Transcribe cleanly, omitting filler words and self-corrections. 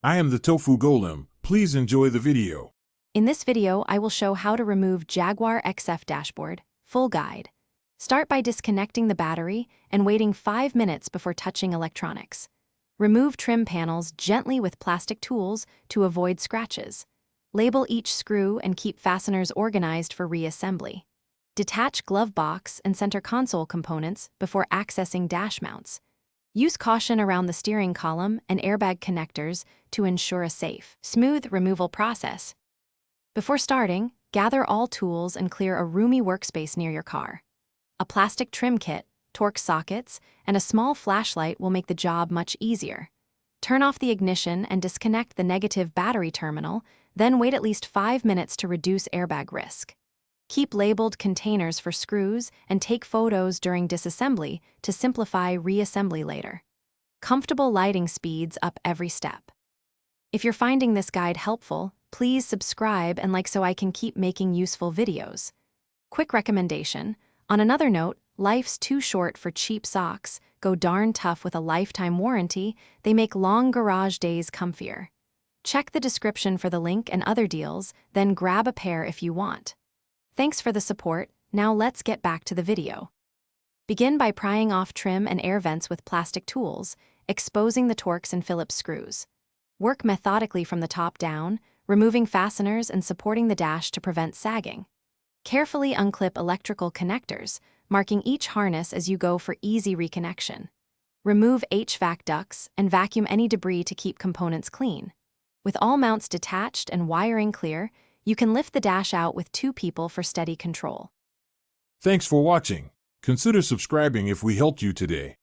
I am the Tofu Golem. Please enjoy the video. In this video, I will show how to remove Jaguar XF dashboard, full guide. Start by disconnecting the battery and waiting 5 minutes before touching electronics. Remove trim panels gently with plastic tools to avoid scratches. Label each screw and keep fasteners organized for reassembly. Detach glove box and center console components before accessing dash mounts. Use caution around the steering column and airbag connectors to ensure a safe, smooth removal process. Before starting, gather all tools and clear a roomy workspace near your car. A plastic trim kit, Torx sockets, and a small flashlight will make the job much easier. Turn off the ignition and disconnect the negative battery terminal, then wait at least 5 minutes to reduce airbag risk. Keep labeled containers for screws and take photos during disassembly to simplify reassembly later. Comfortable lighting speeds up every step. If you're finding this guide helpful, please subscribe and like so I can keep making useful videos. Quick recommendation: on another note, life's too short for cheap socks. Go darn tough with a lifetime warranty. They make long garage days comfier. Check the description for the link and other deals, then grab a pair if you want. Thanks for the support. Now let's get back to the video. Begin by prying off trim and air vents with plastic tools, exposing the Torx and Phillips screws. Work methodically from the top down, removing fasteners and supporting the dash to prevent sagging. Carefully unclip electrical connectors, marking each harness as you go for easy reconnection. Remove HVAC ducts and vacuum any debris to keep components clean. With all mounts detached and wiring clear, you can lift the dash out with 2 people for steady control. Thanks for watching. Consider subscribing if we helped you today.